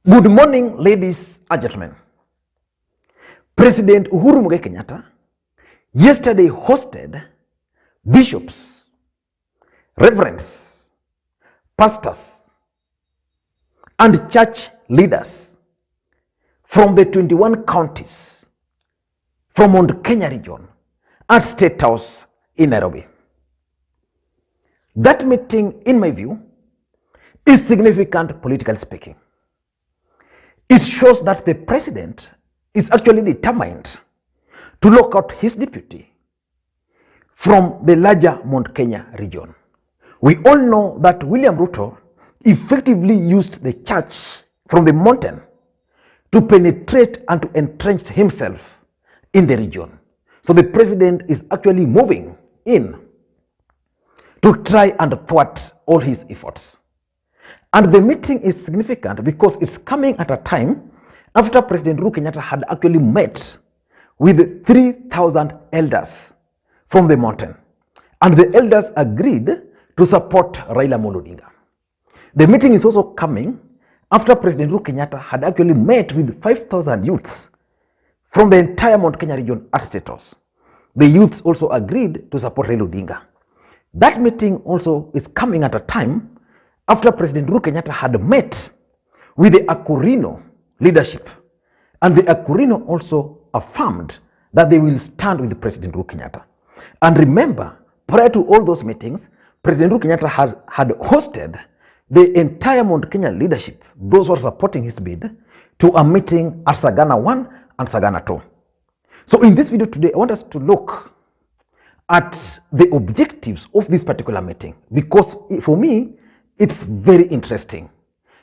Good morning, ladies and gentlemen. President Uhuru Kenyatta yesterday hosted bishops, reverends, pastors, and church leaders from the 21 counties from Mount Kenya region at State House in Nairobi. That meeting, in my view, is significant politically speaking. It shows that the president is actually determined to lock out his deputy from the larger Mount Kenya region. We all know that William Ruto effectively used the church from the mountain to penetrate and to entrench himself in the region. So the president is actually moving in to try and thwart all his efforts. And the meeting is significant because it's coming at a time after President Uhuru Kenyatta had actually met with 3,000 elders from the mountain. And the elders agreed to support Raila Odinga. The meeting is also coming after President Uhuru Kenyatta had actually met with 5,000 youths from the entire Mount Kenya region at State House. The youths also agreed to support Raila Odinga. That meeting also is coming at a time after President Uhuru Kenyatta had met with the Akurino leadership, and the Akurino also affirmed that they will stand with President Uhuru Kenyatta. And remember, prior to all those meetings, President Uhuru Kenyatta had hosted the entire Mount Kenya leadership, those who are supporting his bid, to a meeting at Sagana 1 and Sagana 2. So in this video today, I want us to look at the objectives of this particular meeting, because for me, it's very interesting.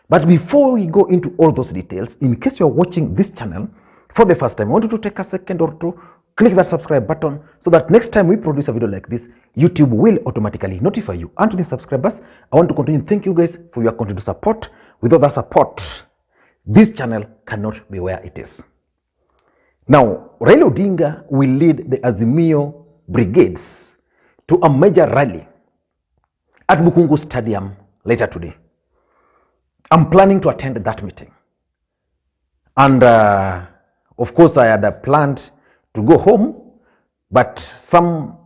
But before we go into all those details, in case you're watching this channel for the first time, I want you to take a second or two, click that subscribe button so that next time we produce a video like this, YouTube will automatically notify you. And to the subscribers, I want to continue to thank you guys for your continued support. Without that support, this channel cannot be where it is. Now, Raila Odinga will lead the Azimio brigades to a major rally at Bukungu Stadium later today. I'm planning to attend that meeting. And of course, I had planned to go home, but some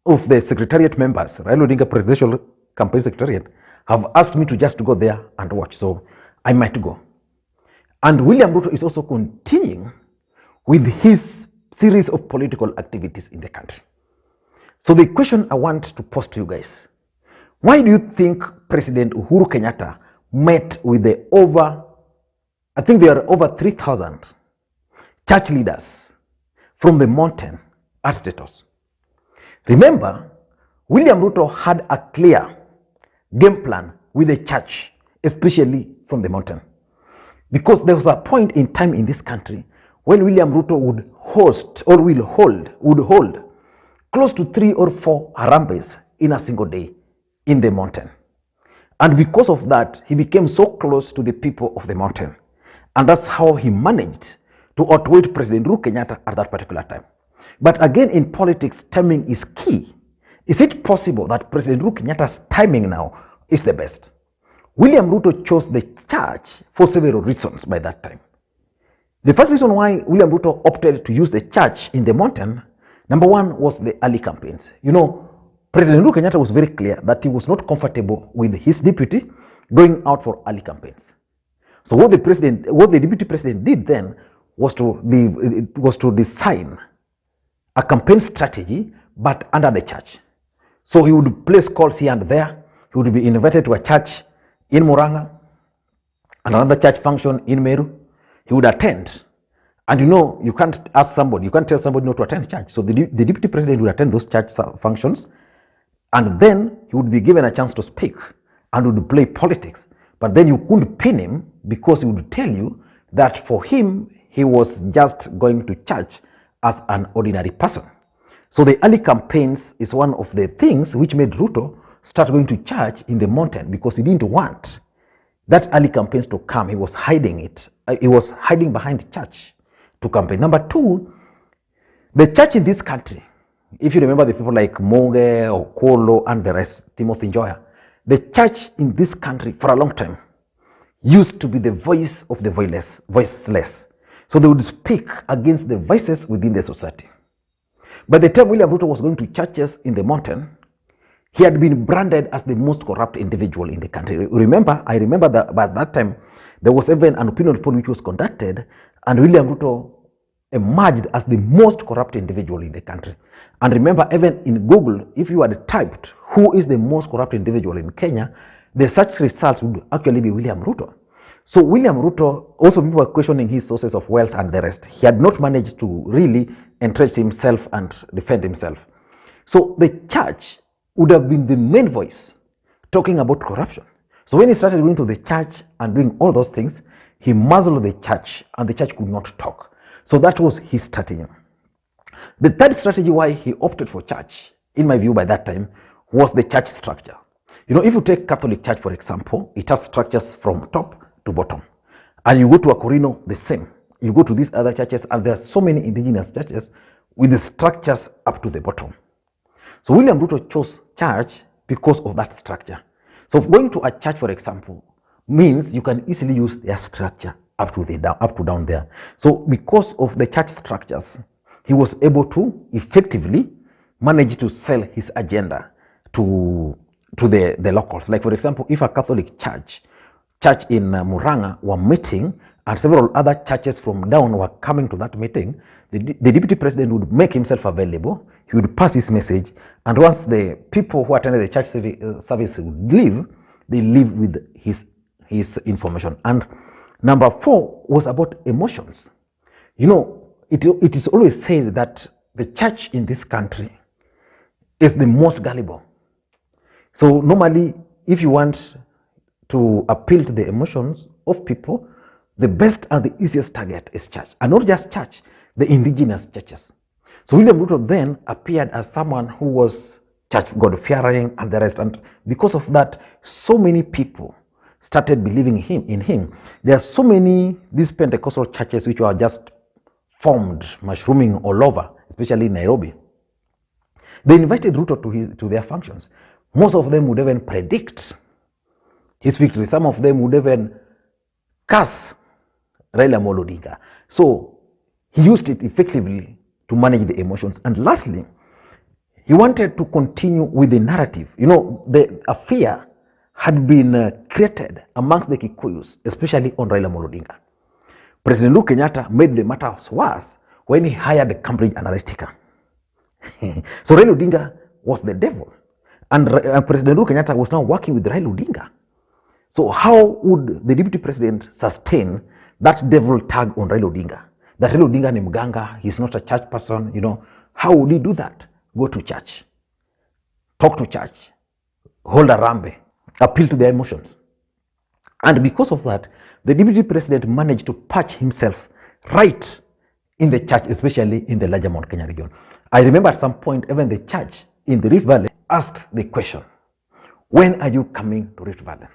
of the secretariat members, Raila Odinga Presidential Campaign Secretariat, have asked me to just go there and watch. So I might go. And William Ruto is also continuing with his series of political activities in the country. So the question I want to pose to you guys: why do you think President Uhuru Kenyatta met with the I think there are over 3,000 church leaders from the mountain at State House? Remember, William Ruto had a clear game plan with the church, especially from the mountain. Because there was a point in time in this country when William Ruto would host or would hold close to 3 or 4 Harambes in a single day in the mountain. And because of that, he became so close to the people of the mountain. And that's how he managed to outwit President Uhuru Kenyatta at that particular time. But again, in politics, timing is key. Is it possible that President Uhuru Kenyatta's timing now is the best? William Ruto chose the church for several reasons by that time. The first reason why William Ruto opted to use the church in the mountain, number one, was the early campaigns. You know, President Uhuru Kenyatta was very clear that he was not comfortable with his deputy going out for early campaigns. So what the deputy president did then was to design a campaign strategy, but under the church. So he would place calls here and there. He would be invited to a church in Muranga and another church function in Meru. He would attend. And you know, you can't tell somebody not to attend church. So the deputy president would attend those church functions, and then he would be given a chance to speak and would play politics. But then you couldn't pin him because he would tell you that for him, he was just going to church as an ordinary person. So the early campaigns is one of the things which made Ruto start going to church in the mountain, because he didn't want that early campaigns to come. He was hiding it. He was hiding behind the church to campaign. Number two, the church in this country, if you remember the people like Monge or Kolo and the rest, Timothy Njoya, the church in this country for a long time used to be the voice of the voiceless. So they would speak against the voices within the society. By the time William Ruto was going to churches in the mountain, he had been branded as the most corrupt individual in the country. I remember that by that time, there was even an opinion poll which was conducted, and William Ruto emerged as the most corrupt individual in the country. And remember, even in Google, if you had typed who is the most corrupt individual in Kenya, the search results would actually be William Ruto. So William Ruto, also people were questioning his sources of wealth and the rest. He had not managed to really entrench himself and defend himself. So the church would have been the main voice talking about corruption. So when he started going to the church and doing all those things, he muzzled the church and the church could not talk. So that was his strategy. The third strategy why he opted for church, in my view by that time, was the church structure. You know, if you take Catholic Church, for example, it has structures from top to bottom. And you go to Akorino, the same. You go to these other churches, and there are so many indigenous churches with the structures up to the bottom. So William Ruto chose church because of that structure. So going to a church, for example, means you can easily use their structure up to down there. So because of the church structures, he was able to effectively manage to sell his agenda to the locals. Like for example, if a Catholic church in Muranga were meeting and several other churches from down were coming to that meeting, the deputy president would make himself available. He would pass his message, and once the people who attended the church service would leave, they leave with his information. And number 4 was about emotions. You know, it is always said that the church in this country is the most gullible. So normally, if you want to appeal to the emotions of people, the best and the easiest target is church. And not just church, the indigenous churches. So William Ruto then appeared as someone who was church God-fearing and the rest. And because of that, so many people started believing in him. There are so many these Pentecostal churches which were just formed, mushrooming all over, especially in Nairobi. They invited Ruto to their functions. Most of them would even predict his victory. Some of them would even curse Raila Odinga. So he used it effectively to manage the emotions. And lastly, he wanted to continue with the narrative. You know, a fear had been created amongst the Kikuyus, especially on Raila Odinga. President Uhuru Kenyatta made the matter worse when he hired Cambridge Analytica. So Raila Odinga was the devil. And President Uhuru Kenyatta was now working with Raila Odinga. So how would the deputy president sustain that devil tag on Raila Odinga? That Raila Odinga ni mganga, he's not a church person, you know. How would he do that? Go to church, talk to church, hold a rambe, appeal to their emotions. And because of that, the deputy president managed to patch himself right in the church, especially in the larger Mount Kenya region. I remember at some point, even the church in the Rift Valley asked the question, when are you coming to Rift Valley?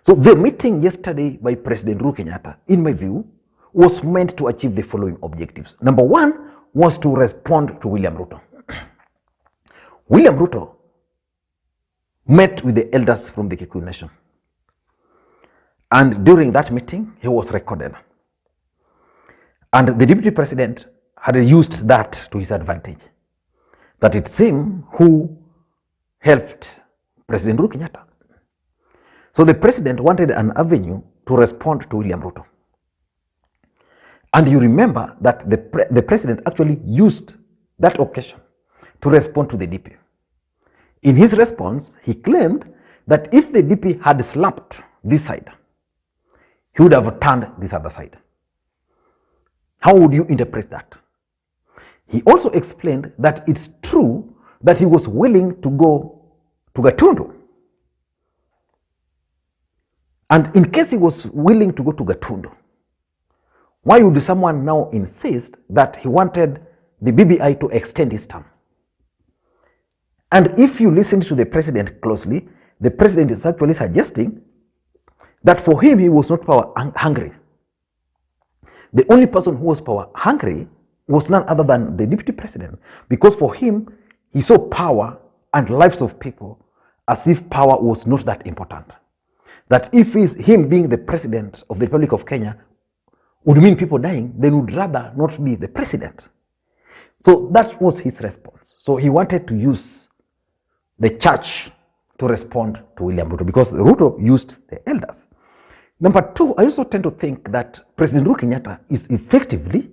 So the meeting yesterday by President Uhuru Kenyatta, in my view, was meant to achieve the following objectives. Number 1 was to respond to William Ruto. William Ruto met with the elders from the Kikuyu Nation. And during that meeting, he was recorded. And the deputy president had used that to his advantage. That it's him who helped President Uhuru Kenyatta. So the president wanted an avenue to respond to William Ruto. And you remember that the president actually used that occasion to respond to the DP. In his response, he claimed that if the DP had slapped this side, he would have turned this other side. How would you interpret that? He also explained that it's true that he was willing to go to Gatundu. And in case he was willing to go to Gatundu, why would someone now insist that he wanted the BBI to extend his term? And if you listen to the president closely, the president is actually suggesting that for him, he was not power hungry. The only person who was power hungry was none other than the deputy president, because for him, he saw power and lives of people as if power was not that important. that if him being the president of the Republic of Kenya would mean people dying, then would rather not be the president. So that was his response. So he wanted to use the church to respond to William Ruto, because Ruto used the elders. Number two, I also tend to think that President Uhuru Kenyatta is effectively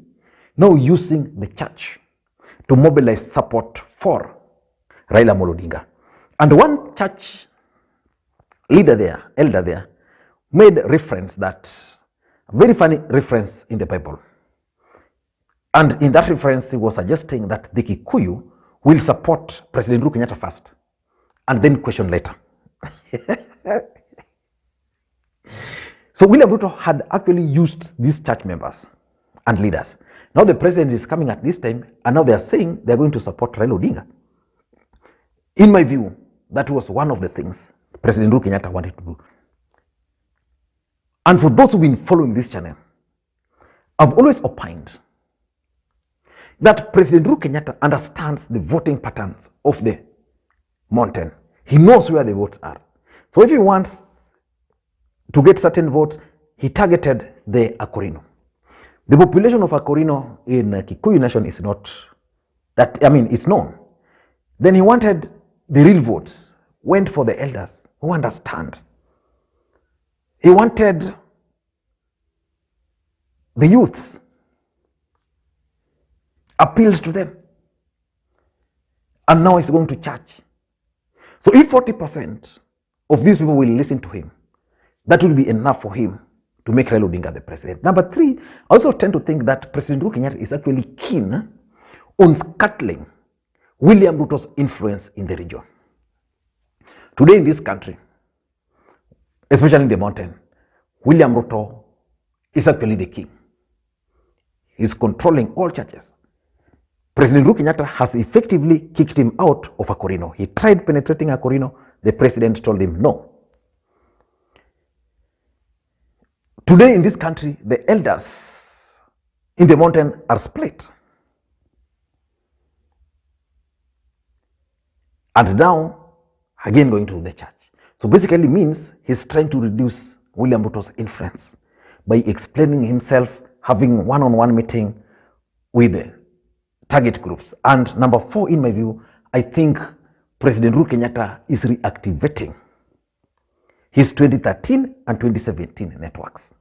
now using the church to mobilize support for Raila Odinga. And one church elder there, made reference that, very funny reference in the Bible. And in that reference, he was suggesting that the Kikuyu will support President Uhuru Kenyatta first, and then question later. So William Ruto had actually used these church members and leaders. Now the president is coming at this time, and now they are saying they are going to support Raila Odinga. In my view, that was one of the things President Uhuru Kenyatta wanted to do. And for those who've been following this channel, I've always opined that President Uhuru Kenyatta understands the voting patterns of the mountain. He knows where the votes are. So if he wants to get certain votes, he targeted the Akorino. The population of Akorino in Kikuyu Nation is not that, it's known. Then he wanted the real votes, went for the elders who understand. He wanted the youths, appealed to them. And now he's going to church. So if 40% of these people will listen to him, that will be enough for him to make Raila Odinga the president. Number three, I also tend to think that President Uhuru Kenyatta is actually keen on scuttling William Ruto's influence in the region. Today in this country, especially in the mountain, William Ruto is actually the king. He's controlling all churches. President Uhuru Kenyatta has effectively kicked him out of Akorino. He tried penetrating Akorino. The president told him no. Today in this country, the elders in the mountain are split. And now, again going to the church. So basically means he's trying to reduce William Ruto's influence by explaining himself, having one-on-one meeting with the target groups. And number four, in my view, I think President Uhuru Kenyatta is reactivating his 2013 and 2017 networks.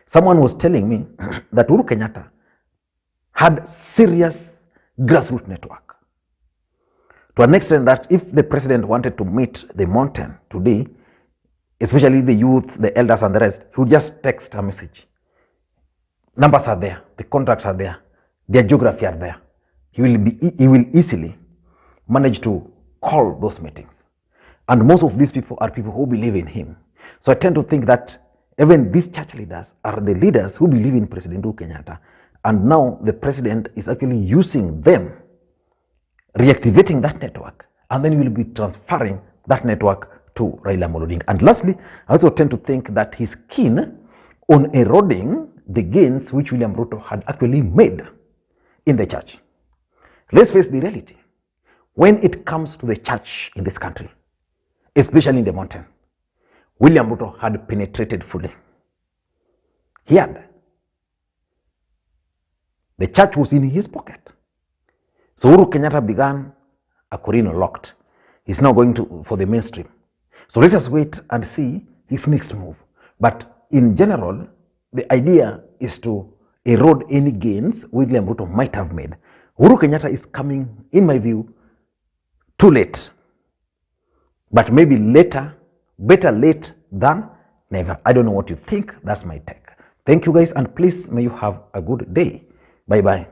Someone was telling me that Uhuru Kenyatta had serious grassroots network, to an extent that if the president wanted to meet the mountain today, especially the youth, the elders and the rest, he would just text a message. Numbers are there, the contacts are there, their geography are there. He will easily manage to call those meetings. And most of these people are people who believe in him. So I tend to think that even these church leaders are the leaders who believe in President Uhuru Kenyatta. And now the president is actually using them, reactivating that network, and then will be transferring that network to Raila Odinga. And lastly, I also tend to think that he's keen on eroding the gains which William Ruto had actually made in the church. Let's face the reality. When it comes to the church in this country, especially in the mountain, William Ruto had penetrated fully. He had. The church was in his pocket. So Uhuru Kenyatta began Akorino locked. He's now going for the mainstream. So let us wait and see his next move. But in general, the idea is to erode any gains William Ruto might have made. Uhuru Kenyatta is coming, in my view, too late. But maybe later, better late than never. I don't know what you think. That's my take. Thank you guys, and please may you have a good day. Bye-bye.